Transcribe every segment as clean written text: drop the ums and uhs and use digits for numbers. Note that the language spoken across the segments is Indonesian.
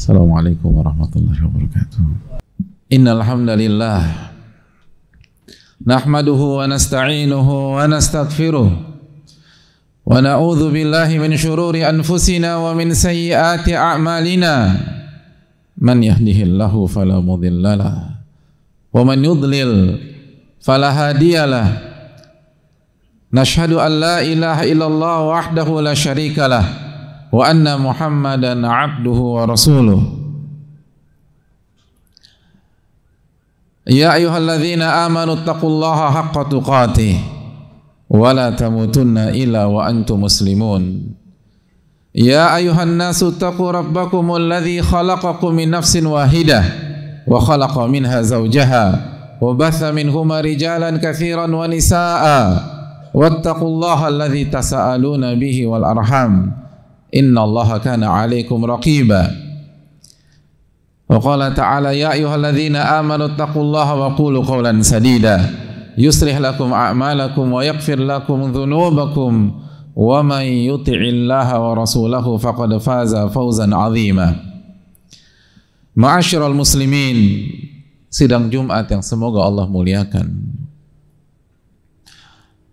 Assalamualaikum warahmatullahi wabarakatuh. Innal hamdalillah nahmaduhu wa nasta'inuhu wa nastaghfiruh wa na'udzu billahi min shururi anfusina wa min sayyiati a'malina. Man yahdihillahu fala mudhillalah wa man yudlil fala hadiyalah. Nashhadu an la ilaha illallah wahdahu la syarikalah wa anna Muhammadan abduhu wa rasuluh. Ya ayyuhalladzina amanu taqullaha haqqa tuqatih wa la tamutunna illa wa antum muslimun. Ya ayyuhan nasu taqu rabbakumul ladzi khalaqakum min nafsin wahidah wa khalaqa minha zawjaha wa batha minhuma rijalan katsiran wa nisaa'a wattaqullaha alladzi tasaaluna bihi wal arham innallaha kana 'alaikum raqiba. Wa qala ta'ala ya ayyuhalladzina amanu taqullaha wa qulu qawlan sadida yuslih lakum a'malakum wa yaghfir lakum dhunubakum wa man yuti'illaha wa rasulahu faqad faza fawzan 'azima. Ma'asyiral muslimin, sidang Jumat yang semoga Allah muliakan.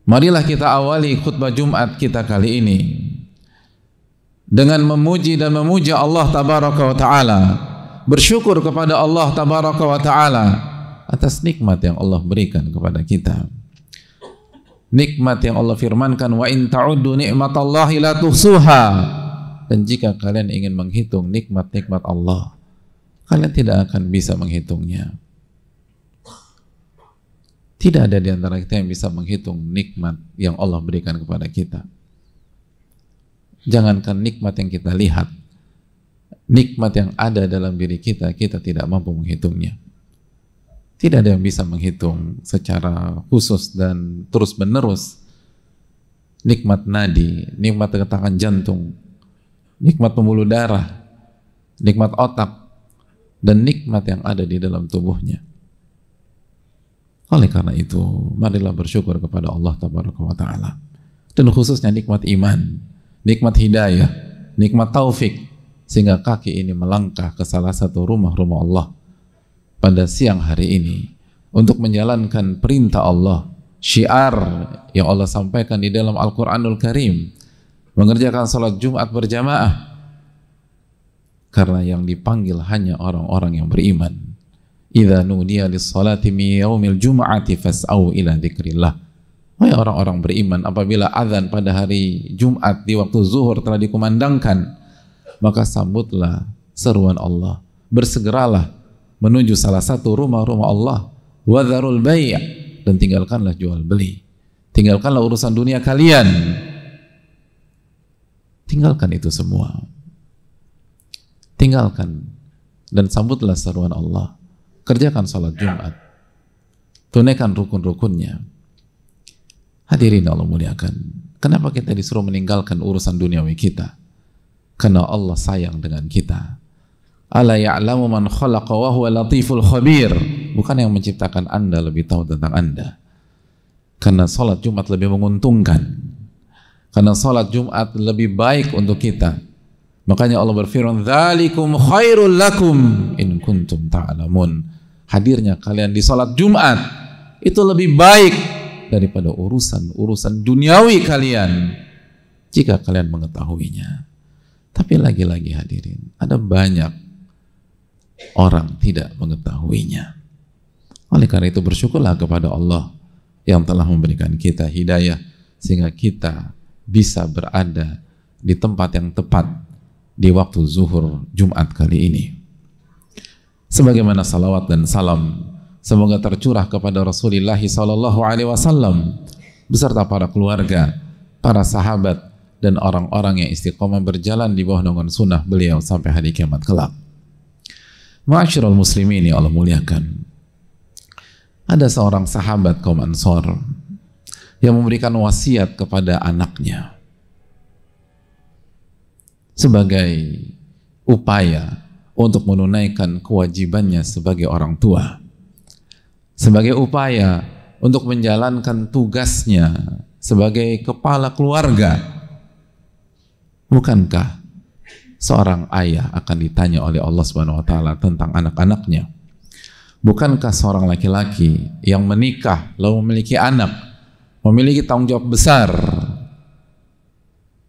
Marilah kita awali khutbah Jumat kita kali ini dengan memuji dan memuja Allah tabaraka wa ta'ala, bersyukur kepada Allah tabaraka wa ta'ala atas nikmat yang Allah berikan kepada kita, nikmat yang Allah firmankan wa in ta'uddu ni'matallahi la tuhsuha, dan jika kalian ingin menghitung nikmat-nikmat Allah kalian tidak akan bisa menghitungnya. Tidak ada di antara kita yang bisa menghitung nikmat yang Allah berikan kepada kita. Jangankan nikmat yang kita lihat, nikmat yang ada dalam diri kita, kita tidak mampu menghitungnya. Tidak ada yang bisa menghitung secara khusus dan terus menerus nikmat nadi, nikmat getakan jantung, nikmat pembuluh darah, nikmat otak, dan nikmat yang ada di dalam tubuhnya. Oleh karena itu, marilah bersyukur kepada Allah tabaraka wa ta'ala, dan khususnya nikmat iman, nikmat hidayah, nikmat taufik, sehingga kaki ini melangkah ke salah satu rumah-rumah Allah pada siang hari ini untuk menjalankan perintah Allah, syiar yang Allah sampaikan di dalam Al-Quranul Karim, mengerjakan salat Jumat berjamaah, karena yang dipanggil hanya orang-orang yang beriman. Idza nudiya lis-salati min yaumil jum'ati fas'au ila dzikrillah. Wahai orang-orang beriman, apabila azan pada hari Jumat di waktu zuhur telah dikumandangkan, maka sambutlah seruan Allah, bersegeralah menuju salah satu rumah-rumah Allah, wadharul bai', dan tinggalkanlah jual beli, tinggalkanlah urusan dunia kalian, tinggalkan itu semua, tinggalkan dan sambutlah seruan Allah. Kerjakan salat Jumat, tunaikan rukun-rukunnya. Hadirin Allah muliakan, kenapa kita disuruh meninggalkan urusan duniawi kita? Karena Allah sayang dengan kita. Ala ya'lamu man khalaqa wa huwa latiful khabir. Bukan yang menciptakan Anda lebih tahu tentang Anda. Karena salat Jumat lebih menguntungkan, karena salat Jumat lebih baik untuk kita. Makanya Allah berfirman, dzalikum khairul lakum in kuntum ta'lamun. Hadirnya kalian di salat Jumat itu lebih baik daripada urusan duniawi kalian jika kalian mengetahuinya. Tapi lagi-lagi hadirin, ada banyak orang tidak mengetahuinya. Oleh karena itu bersyukurlah kepada Allah yang telah memberikan kita hidayah sehingga kita bisa berada di tempat yang tepat di waktu zuhur Jumat kali ini. Sebagaimana salawat dan salam semoga tercurah kepada Rasulullah SAW beserta para keluarga, para sahabat, dan orang-orang yang istiqomah berjalan di bawah naungan sunnah beliau sampai hari kiamat kelak. Ma'asyiral muslimin yang Allah muliakan, ada seorang sahabat kaum Ansor yang memberikan wasiat kepada anaknya sebagai upaya untuk menunaikan kewajibannya sebagai orang tua, sebagai upaya untuk menjalankan tugasnya sebagai kepala keluarga. Bukankah Seorang ayah akan ditanya oleh Allah Subhanahu wa taala tentang anak-anaknya. Bukankah seorang laki-laki yang menikah lalu memiliki anak memiliki tanggung jawab besar,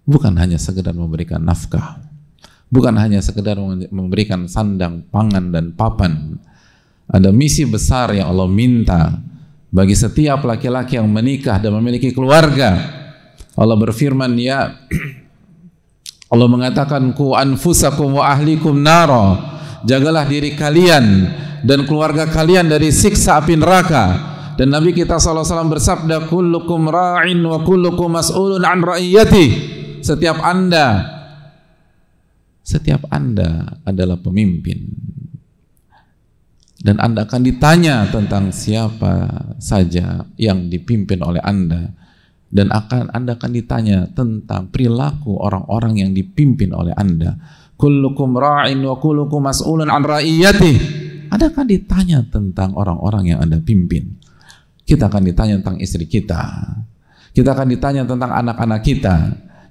bukan hanya sekedar memberikan nafkah, bukan hanya sekedar memberikan sandang, pangan, dan papan. Ada misi besar yang Allah minta bagi setiap laki-laki yang menikah dan memiliki keluarga. Allah berfirman, ya Allah mengatakan, ku anfusakum wa ahlikum nara, jagalah diri kalian dan keluarga kalian dari siksa api neraka. Dan Nabi kita SAW bersabda, kullukum ra'in wa kullukum mas'ulun an ra'iyati. Setiap anda adalah pemimpin, dan anda akan ditanya tentang siapa saja yang dipimpin oleh anda, dan anda akan ditanya tentang perilaku orang-orang yang dipimpin oleh anda. Kullukum ra'in wa kullukum mas'ulun an ra'iyati. Anda akan ditanya tentang orang-orang yang anda pimpin. Kita akan ditanya tentang istri kita, kita akan ditanya tentang anak-anak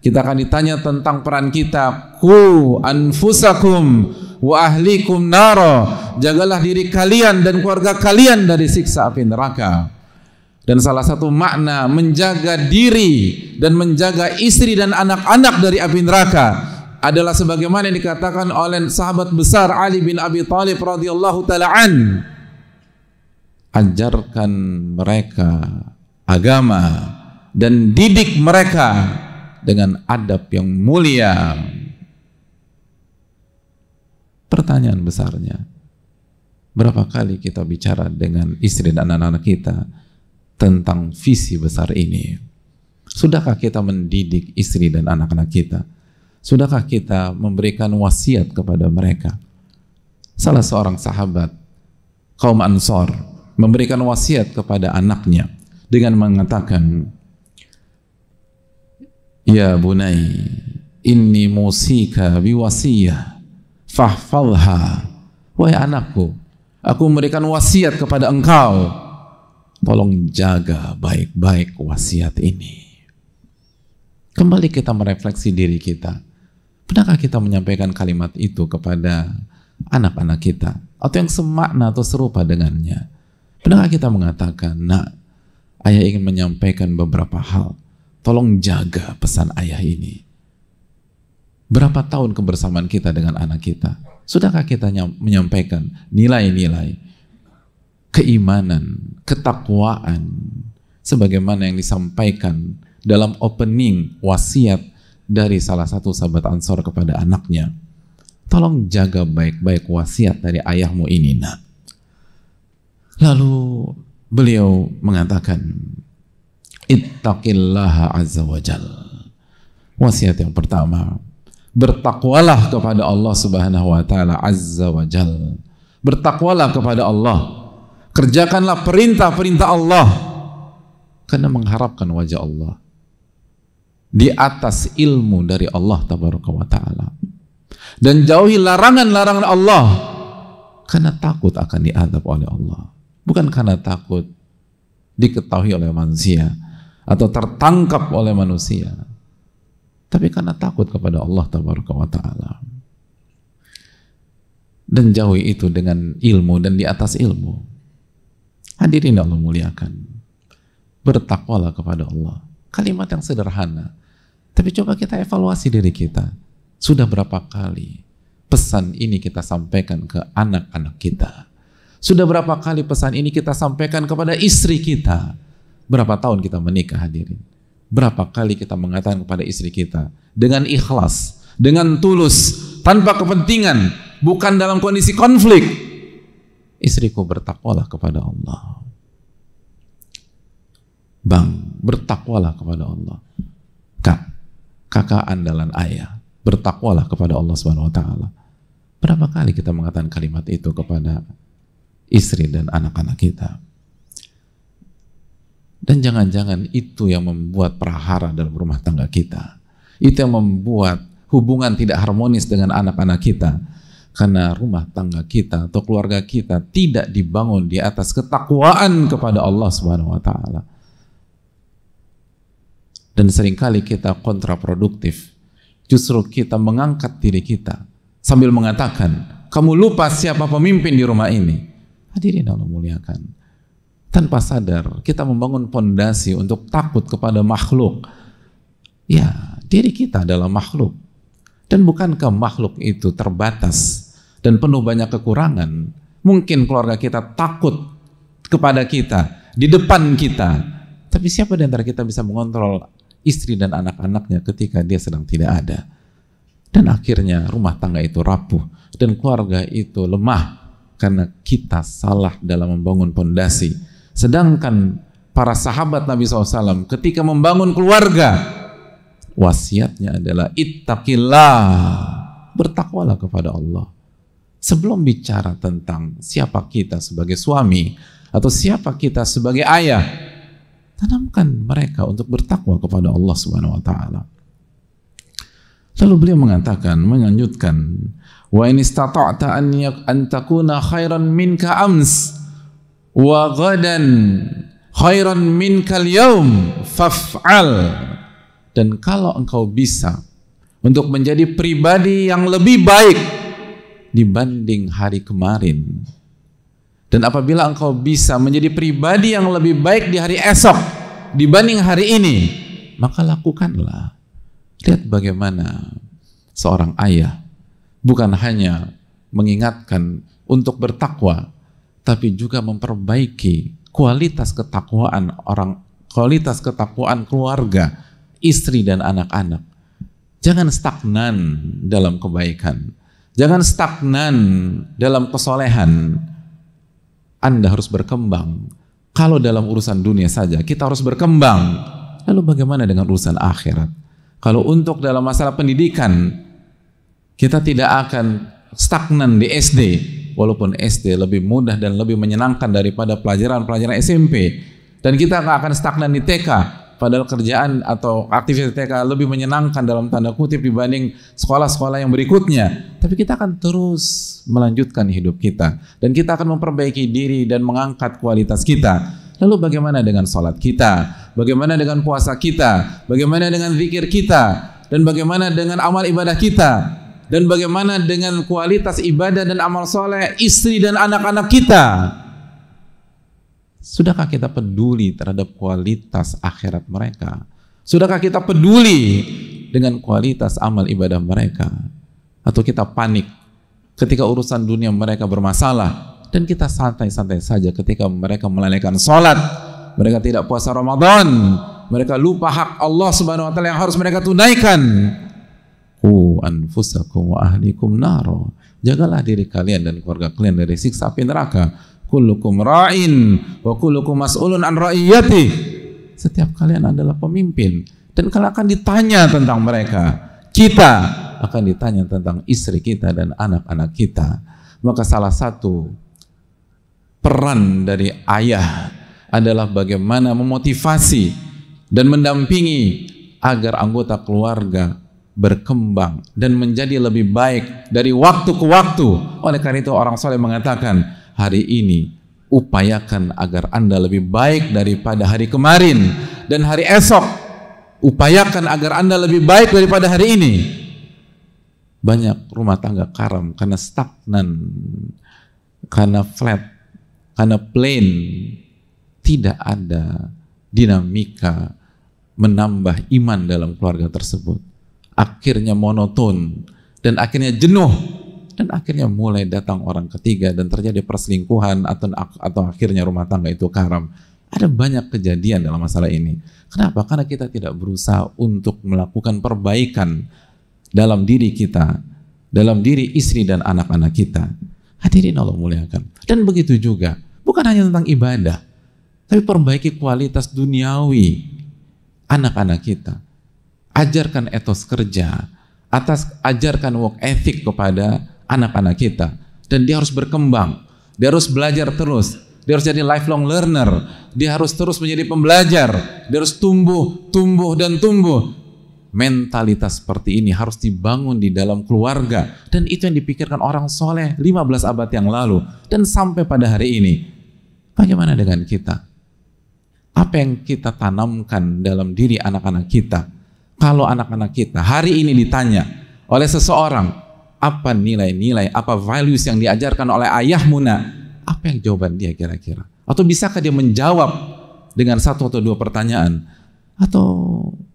kita akan ditanya tentang peran kita. Ku anfusakum wa ahlikum nara, jagalah diri kalian dan keluarga kalian dari siksa api neraka. Dan salah satu makna menjaga diri dan menjaga istri dan anak-anak dari api neraka adalah sebagaimana yang dikatakan oleh sahabat besar Ali bin Abi Thalib radhiyallahu taala an, ajarkan mereka agama dan didik mereka dengan adab yang mulia. Pertanyaan besarnya, berapa kali kita bicara dengan istri dan anak-anak kita tentang visi besar ini? Sudahkah kita mendidik istri dan anak-anak kita? Sudahkah kita memberikan wasiat kepada mereka? Salah seorang sahabat kaum Ansor memberikan wasiat kepada anaknya dengan mengatakan, ya bunai, inni musika biwasiyah fahfalha. Wahai anakku, aku memberikan wasiat kepada engkau, tolong jaga baik-baik wasiat ini. Kembali kita merefleksi diri kita. Pernahkah kita menyampaikan kalimat itu kepada anak-anak kita, atau yang semakna atau serupa dengannya? Pernahkah kita mengatakan, nak, ayah ingin menyampaikan beberapa hal, tolong jaga pesan ayah ini. Berapa tahun kebersamaan kita dengan anak kita? Sudahkah kita menyampaikan nilai-nilai keimanan, ketakwaan, sebagaimana yang disampaikan dalam opening wasiat dari salah satu sahabat Ansor kepada anaknya? Tolong jaga baik-baik wasiat dari ayahmu ini, nak. Lalu beliau mengatakan, ittaqillaha azza wa jal. Wasiat yang pertama, bertakwalah kepada Allah Subhanahu wa taala azza wa jal. Bertakwalah kepada Allah. Kerjakanlah perintah-perintah Allah karena mengharapkan wajah Allah, di atas ilmu dari Allah tabaraka wa taala. Dan jauhi larangan-larangan Allah karena takut akan diazab oleh Allah, bukan karena takut diketahui oleh manusia atau tertangkap oleh manusia, tapi karena takut kepada Allah tabaraka wa ta'ala. Dan jauhi itu dengan ilmu dan di atas ilmu. Hadirin Allah muliakan, bertakwalah kepada Allah. Kalimat yang sederhana, tapi coba kita evaluasi diri kita. Sudah berapa kali pesan ini kita sampaikan ke anak-anak kita? Sudah berapa kali pesan ini kita sampaikan kepada istri kita? Berapa tahun kita menikah, hadirin? Berapa kali kita mengatakan kepada istri kita dengan ikhlas, dengan tulus, tanpa kepentingan, bukan dalam kondisi konflik, istriku, bertakwalah kepada Allah. Bang, bertakwalah kepada Allah. Kak, kakak andalan ayah, bertakwalah kepada Allah Subhanahu wa taala. Berapa kali kita mengatakan kalimat itu kepada istri dan anak-anak kita? Dan jangan-jangan itu yang membuat prahara dalam rumah tangga kita. Itu yang membuat hubungan tidak harmonis dengan anak-anak kita. Karena rumah tangga kita atau keluarga kita tidak dibangun di atas ketakwaan kepada Allah Subhanahu wa taala. Dan seringkali kita kontraproduktif. justru kita mengangkat diri kita sambil mengatakan, kamu lupa siapa pemimpin di rumah ini. Hadirin Allah muliakan. Tanpa sadar kita membangun pondasi untuk takut kepada makhluk. Ya, diri kita adalah makhluk. Dan bukankah makhluk itu terbatas dan penuh banyak kekurangan? Mungkin keluarga kita takut kepada kita, di depan kita. Tapi siapa di antara kita bisa mengontrol istri dan anak-anaknya ketika dia sedang tidak ada? Dan akhirnya rumah tangga itu rapuh dan keluarga itu lemah karena kita salah dalam membangun pondasi. Sedangkan para sahabat Nabi SAW ketika membangun keluarga, wasiatnya adalah ittaqillah, bertakwalah kepada Allah. Sebelum bicara tentang siapa kita sebagai suami atau siapa kita sebagai ayah, tanamkan mereka untuk bertakwa kepada Allah Subhanahu wa taala. Lalu beliau mengatakan, melanjutkan, wa in istata'ta an takuna khairan minka ams wa ghadan khairan minkal yaum faf'al. Dan kalau engkau bisa untuk menjadi pribadi yang lebih baik dibanding hari kemarin, dan apabila engkau bisa menjadi pribadi yang lebih baik di hari esok dibanding hari ini, maka lakukanlah. Lihat bagaimana seorang ayah bukan hanya mengingatkan untuk bertakwa, tapi juga memperbaiki kualitas ketakwaan keluarga, istri dan anak-anak. Jangan stagnan dalam kebaikan, jangan stagnan dalam kesolehan. Anda harus berkembang. Kalau dalam urusan dunia saja kita harus berkembang, lalu bagaimana dengan urusan akhirat? Kalau untuk dalam masalah pendidikan, kita tidak akan stagnan di SD, walaupun SD lebih mudah dan lebih menyenangkan daripada pelajaran-pelajaran SMP, dan kita nggak akan stagnan di TK, padahal kerjaan atau aktivitas TK lebih menyenangkan dalam tanda kutip dibanding sekolah-sekolah yang berikutnya. Tapi kita akan terus melanjutkan hidup kita, dan kita akan memperbaiki diri dan mengangkat kualitas kita. Lalu bagaimana dengan sholat kita? Bagaimana dengan puasa kita? Bagaimana dengan zikir kita? Dan bagaimana dengan amal ibadah kita? Dan bagaimana dengan kualitas ibadah dan amal soleh istri dan anak-anak kita? Sudahkah kita peduli terhadap kualitas akhirat mereka? Sudahkah kita peduli dengan kualitas amal ibadah mereka? Atau kita panik ketika urusan dunia mereka bermasalah, dan kita santai-santai saja ketika mereka melalaikan sholat, mereka tidak puasa Ramadan, mereka lupa hak Allah Subhanahu wa taala yang harus mereka tunaikan. Anfusakum wa ahlikum naro. Jagalah diri kalian dan keluarga kalian dari siksa api neraka. Kullukum ra'in wa kullukum mas'ulun an ra'iyati. Setiap kalian adalah pemimpin dan kalian akan ditanya tentang mereka. Kita akan ditanya tentang istri kita dan anak-anak kita. Maka salah satu peran dari ayah adalah bagaimana memotivasi dan mendampingi agar anggota keluarga berkembang dan menjadi lebih baik dari waktu ke waktu. Oleh karena itu orang soleh mengatakan, hari ini upayakan agar Anda lebih baik daripada hari kemarin, dan hari esok upayakan agar Anda lebih baik daripada hari ini. Banyak rumah tangga karam karena stagnan, karena flat, karena plain, tidak ada dinamika menambah iman dalam keluarga tersebut. Akhirnya monoton dan akhirnya jenuh, dan akhirnya mulai datang orang ketiga dan terjadi perselingkuhan atau akhirnya rumah tangga itu karam. Ada banyak kejadian dalam masalah ini. Kenapa? Karena kita tidak berusaha untuk melakukan perbaikan dalam diri kita, dalam diri istri dan anak-anak kita. Hadirin Allah muliakan. Dan begitu juga, bukan hanya tentang ibadah, tapi perbaiki kualitas duniawi anak-anak kita. Ajarkan etos kerja, ajarkan work ethic kepada anak-anak kita, dan dia harus berkembang, dia harus belajar terus, dia harus jadi lifelong learner, dia harus terus menjadi pembelajar, dia harus tumbuh dan tumbuh. Mentalitas seperti ini harus dibangun di dalam keluarga, dan itu yang dipikirkan orang soleh 15 abad yang lalu dan sampai pada hari ini. Bagaimana dengan kita? Apa yang kita tanamkan dalam diri anak-anak kita? Kalau anak-anak kita hari ini ditanya oleh seseorang, apa nilai-nilai, apa values yang diajarkan oleh ayahmu nak? Apa yang jawaban dia kira-kira? Atau bisakah dia menjawab dengan satu atau dua pertanyaan? Atau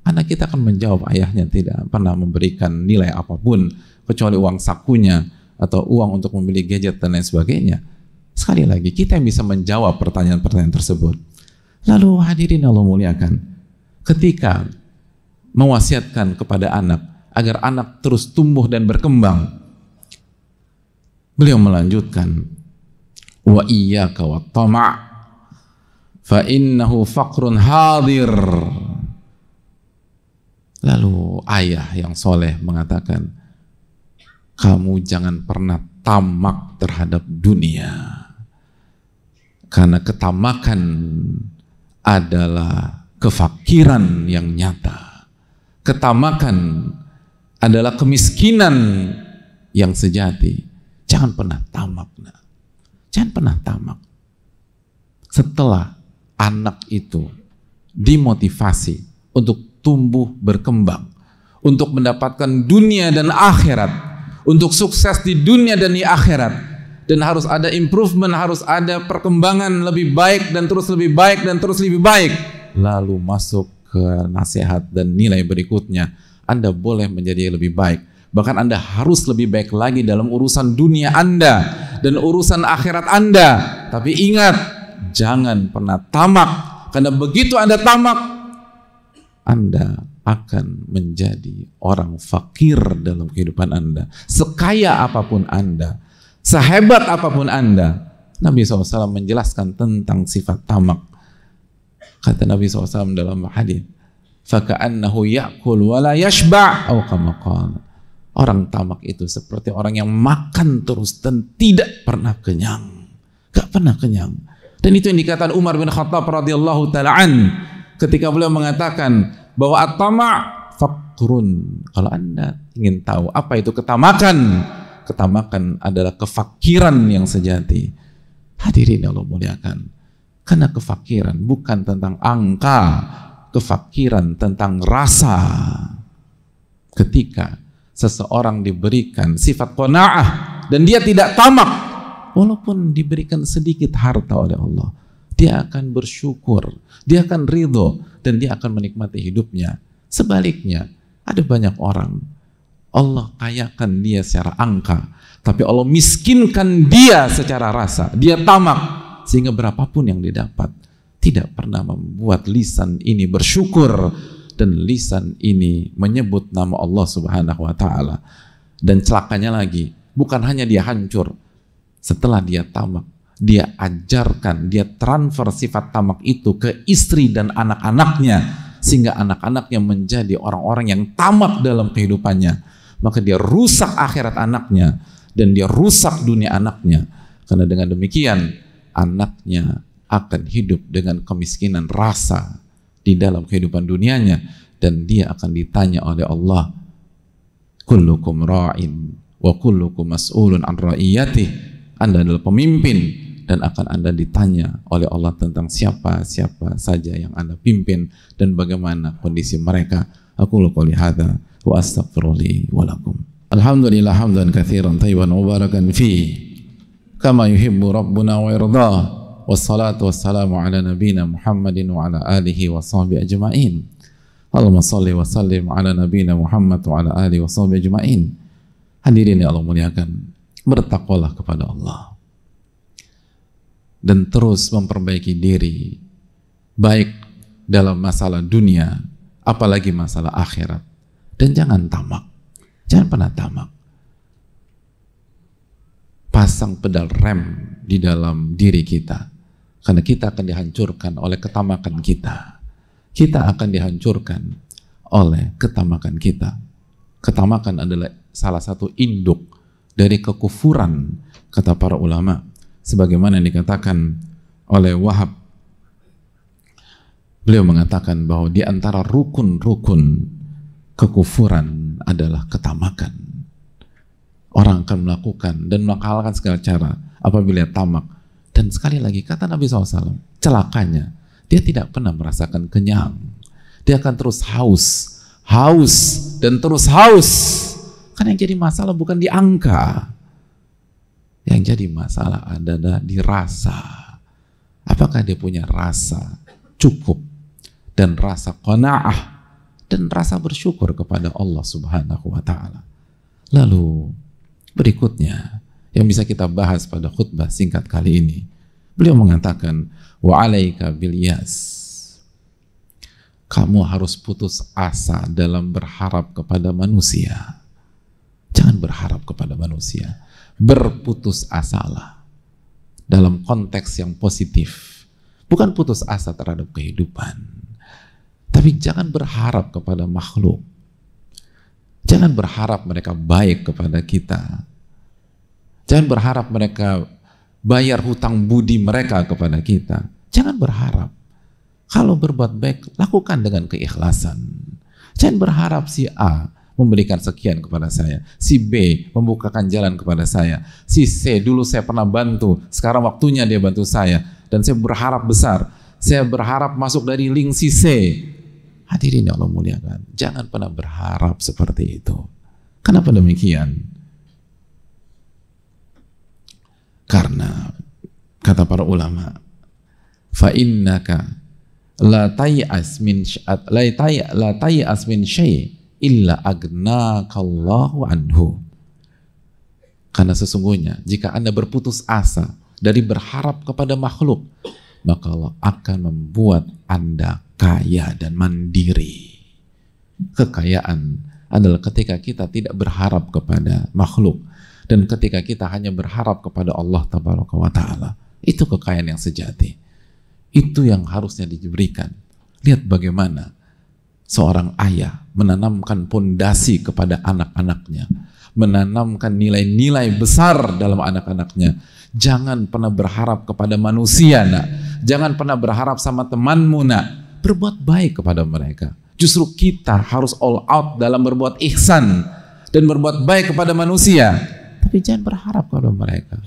anak kita akan menjawab ayahnya tidak pernah memberikan nilai apapun kecuali uang sakunya atau uang untuk membeli gadget dan lain sebagainya. Sekali lagi, kita yang bisa menjawab pertanyaan-pertanyaan tersebut. Lalu hadirin Allah muliakan, ketika mewasiatkan kepada anak agar anak terus tumbuh dan berkembang, beliau melanjutkan, wa iyyaka wat tama' fa innahu faqrun hadir. Lalu ayah yang soleh mengatakan, kamu jangan pernah tamak terhadap dunia, karena ketamakan adalah kefakiran yang nyata. Ketamakan adalah kemiskinan yang sejati. Jangan pernah tamak. Jangan pernah tamak. Setelah anak itu dimotivasi untuk tumbuh berkembang, untuk mendapatkan dunia dan akhirat, untuk sukses di dunia dan di akhirat, dan harus ada improvement, harus ada perkembangan lebih baik dan terus lebih baik dan terus lebih baik, lalu masuk ke nasihat dan nilai berikutnya. Anda boleh menjadi lebih baik, bahkan Anda harus lebih baik lagi dalam urusan dunia Anda dan urusan akhirat Anda. Tapi ingat, jangan pernah tamak, karena begitu Anda tamak, Anda akan menjadi orang fakir dalam kehidupan Anda. Sekaya apapun Anda, sehebat apapun Anda. Nabi SAW menjelaskan tentang sifat tamak. Kata Nabi SAW dalam hadis, faka'annahu ya'kul wa la yashba' atau kama qala. Orang tamak itu seperti orang yang makan terus dan tidak pernah kenyang. Gak pernah kenyang. Dan itu yang dikatakan Umar bin Khattab radhiyallahu ta'ala an ketika beliau mengatakan bahwa at-tama' fakrun. Kalau Anda ingin tahu apa itu ketamakan, ketamakan adalah kefakiran yang sejati. Hadirin Allah muliakan, karena kefakiran bukan tentang angka, kefakiran tentang rasa. Ketika seseorang diberikan sifat qanaah dan dia tidak tamak, walaupun diberikan sedikit harta oleh Allah, dia akan bersyukur, dia akan ridho, dan dia akan menikmati hidupnya. Sebaliknya, ada banyak orang Allah kayakan dia secara angka, tapi Allah miskinkan dia secara rasa. Dia tamak, sehingga berapapun yang didapat tidak pernah membuat lisan ini bersyukur, dan lisan ini menyebut nama Allah Subhanahu wa ta'ala. Dan celakanya lagi, bukan hanya dia hancur, setelah dia tamak, dia ajarkan, dia transfer sifat tamak itu ke istri dan anak-anaknya, sehingga anak-anaknya menjadi orang-orang yang tamak dalam kehidupannya. Maka dia rusak akhirat anaknya dan dia rusak dunia anaknya. Karena dengan demikian anaknya akan hidup dengan kemiskinan rasa di dalam kehidupan dunianya, dan dia akan ditanya oleh Allah, kullukum ra'in wa kullukum mas'ulun an ra'iyatih. Anda adalah pemimpin dan akan Anda ditanya oleh Allah tentang siapa saja yang Anda pimpin dan bagaimana kondisi mereka. Aku qouli hadza wa astaghfirullahi wa lakum. Alhamdulillah hamdan katsiran thayyiban mubarakan fi kama yuhibbu rabbuna wa yarda. Wassalatu wassalamu ala nabiyyina Muhammadin wa ala alihi wa sahbihi ajma'in. Allahumma shalli wa sallim ala nabiyyina Muhammad wa ala alihi wa sahbihi ajma'in. Hadirin yang Allah muliakan, bertakwalah kepada Allah dan terus memperbaiki diri, baik dalam masalah dunia apalagi masalah akhirat. Dan jangan tamak, jangan pernah tamak. Pasang pedal rem di dalam diri kita, karena kita akan dihancurkan oleh ketamakan kita. Kita akan dihancurkan oleh ketamakan kita. Ketamakan adalah salah satu induk dari kekufuran, kata para ulama, sebagaimana yang dikatakan oleh Wahab. Beliau mengatakan bahwa di antara rukun-rukun kekufuran adalah ketamakan. Orang akan melakukan dan menghalalkan segala cara apabila tamak. Dan sekali lagi kata Nabi SAW, celakanya dia tidak pernah merasakan kenyang. Dia akan terus haus, haus dan terus haus. Kan yang jadi masalah bukan di angka, yang jadi masalah adalah di rasa. Apakah dia punya rasa cukup dan rasa qanaah dan rasa bersyukur kepada Allah Subhanahu wa ta'ala. Lalu berikutnya yang bisa kita bahas pada khutbah singkat kali ini, beliau mengatakan, wa alaika bil yas, kamu harus putus asa dalam berharap kepada manusia. Jangan berharap kepada manusia, berputus asalah dalam konteks yang positif, bukan putus asa terhadap kehidupan, tapi jangan berharap kepada makhluk. Jangan berharap mereka baik kepada kita. Jangan berharap mereka bayar hutang budi mereka kepada kita. Jangan berharap. Kalau berbuat baik, lakukan dengan keikhlasan. Jangan berharap si A memberikan sekian kepada saya, si B membukakan jalan kepada saya, si C dulu saya pernah bantu, sekarang waktunya dia bantu saya, dan saya berharap besar. Saya berharap masuk dari link si C. Hadirin yang Allah muliakan, jangan pernah berharap seperti itu. Kenapa demikian? Karena kata para ulama, fa innaka la tay'as min syai' illa agnakallahu anhu. Karena sesungguhnya jika Anda berputus asa dari berharap kepada makhluk, maka Allah akan membuat Anda kaya dan mandiri. Kekayaan adalah ketika kita tidak berharap kepada makhluk dan ketika kita hanya berharap kepada Allah Tabaraka wa Ta'ala. Itu kekayaan yang sejati. Itu yang harusnya diberikan. Lihat bagaimana seorang ayah menanamkan pondasi kepada anak-anaknya, menanamkan nilai-nilai besar dalam anak-anaknya. Jangan pernah berharap kepada manusia, nak. Jangan pernah berharap sama temanmu, nak. Berbuat baik kepada mereka. Justru kita harus all out dalam berbuat ihsan dan berbuat baik kepada manusia. Tapi jangan berharap kepada mereka.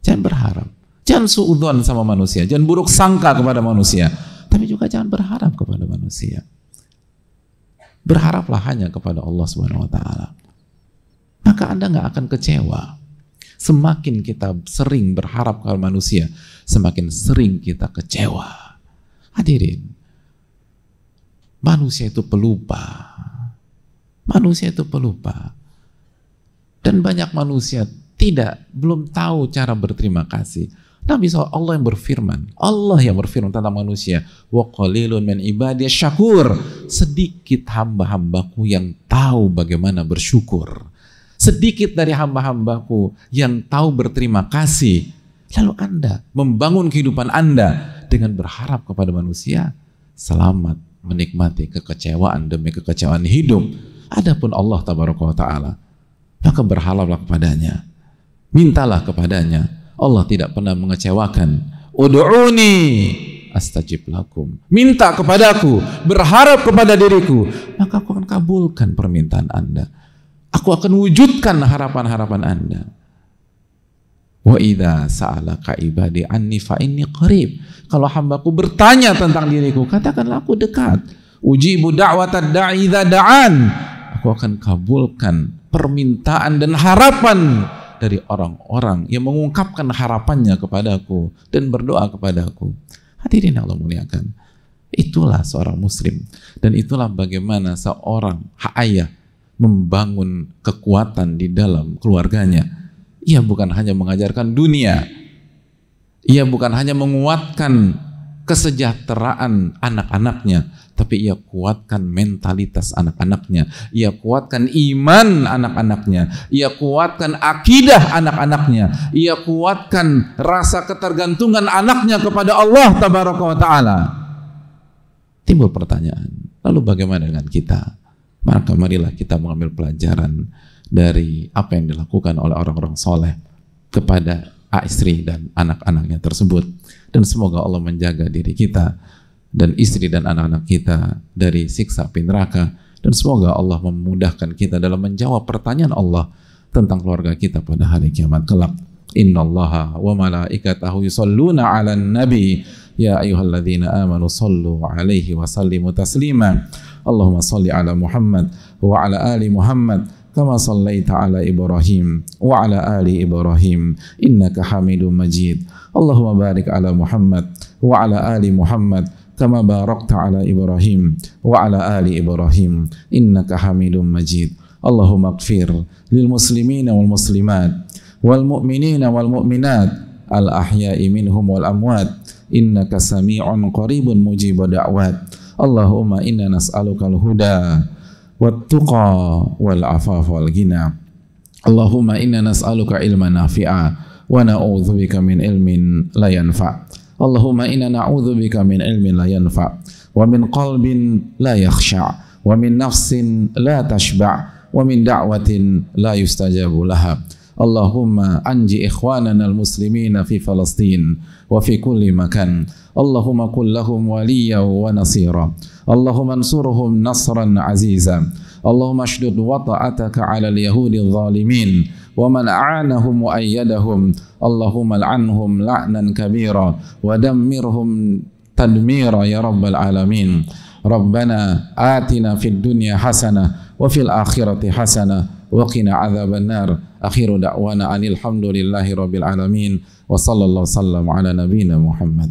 Jangan berharap. Jangan suudzon sama manusia. Jangan buruk sangka kepada manusia. Tapi juga jangan berharap kepada manusia. Berharaplah hanya kepada Allah Subhanahu wa ta'ala. Maka Anda nggak akan kecewa. Semakin kita sering berharap kepada manusia, semakin sering kita kecewa. Hadirin, manusia itu pelupa. Manusia itu pelupa. Dan banyak manusia belum tahu cara berterima kasih. Nabi SAW, Allah yang berfirman tentang manusia, wa qalilun min ibadiyas syakur. Sedikit hamba-hambaku yang tahu bagaimana bersyukur. Sedikit dari hamba-hambaku yang tahu berterima kasih. Lalu Anda membangun kehidupan Anda dengan berharap kepada manusia, selamat menikmati kekecewaan demi kekecewaan hidup. Adapun Allah Tabaraka wa Ta'ala, maka berharaplah kepadanya, mintalah kepadanya. Allah tidak pernah mengecewakan. Ud'uni astajib lakum. Minta kepadaku, berharap kepada diriku, maka aku akan kabulkan permintaan Anda. Aku akan wujudkan harapan-harapan Anda. Wa idza sa'alaka ibadi anni fa inni qarib. Kalau hambaku bertanya tentang diriku, katakanlah aku dekat. Ujibu da'watad da'i idza da'an. Aku akan kabulkan permintaan dan harapan dari orang-orang yang mengungkapkan harapannya kepadaku dan berdoa kepadaku. Hadirin Allah muliakan. Itulah seorang muslim, dan itulah bagaimana seorang ayah membangun kekuatan di dalam keluarganya. Ia bukan hanya mengajarkan dunia, ia bukan hanya menguatkan kesejahteraan anak-anaknya, tapi ia kuatkan mentalitas anak-anaknya, ia kuatkan iman anak-anaknya, ia kuatkan akidah anak-anaknya, ia kuatkan rasa ketergantungan anaknya kepada Allah Tabaraka wa Ta'ala. Timbul pertanyaan, lalu bagaimana dengan kita? Maka marilah kita mengambil pelajaran dari apa yang dilakukan oleh orang-orang soleh kepada istri dan anak-anaknya tersebut. Dan semoga Allah menjaga diri kita dan istri dan anak-anak kita dari siksa api neraka. Dan semoga Allah memudahkan kita dalam menjawab pertanyaan Allah tentang keluarga kita pada hari kiamat kelak. Innallaha wa malaikatahu yusholluna 'alan nabi ya ayyuhalladzina amanu shallu 'alaihi wa sallimu taslima. Allahumma shalli 'ala Muhammad wa 'ala ali Muhammad kama shallaita 'ala Ibrahim wa 'ala ali Ibrahim innaka Hamidum Majid. Allahumma barik 'ala Muhammad wa 'ala ali Muhammad kama barakta 'ala Ibrahim wa 'ala ali Ibrahim innaka Hamidum Majid. Allahumma ighfir lil muslimina wal muslimat wal mu'minina wal mu'minat al ahya'i minhum wal amwat innaka sami'un qaribun mujibud da'wat. Allahumma inna nas'aluka al huda wat tuqa wal afaf wal ghina. Allahumma inna nas'aluka ilman nafi'a wa na'udzubika min ilmin la yanfa'. Allahumma inna na'udzubika min ilmin la yanfa' wa min qalbin la yakhsha' wa min nafsin la tashba' wa min da'watin la yustajabu laha. Allahumma anji ikhwanana al-muslimina fi Falastin wa fi kulli makan. Allahumma kun lahum waliya wa nasira. Allahumma ansurhum nasran aziza. Allahumma ashdud wata'ataka 'ala al-yahudi adh-dhalimin wa man a'anahum wa ayyadahum. Allahumma al'anhum la'nan kabira wa dammirhum tadmira ya rabbal alamin. Rabbana atina fid dunya hasanah wa fil akhirati hasanah wa qina adzaban nar. Akhiru da'wana anil hamdulillahi rabbil alamin wa sallallahu sallam ala nabiyyina Muhammad.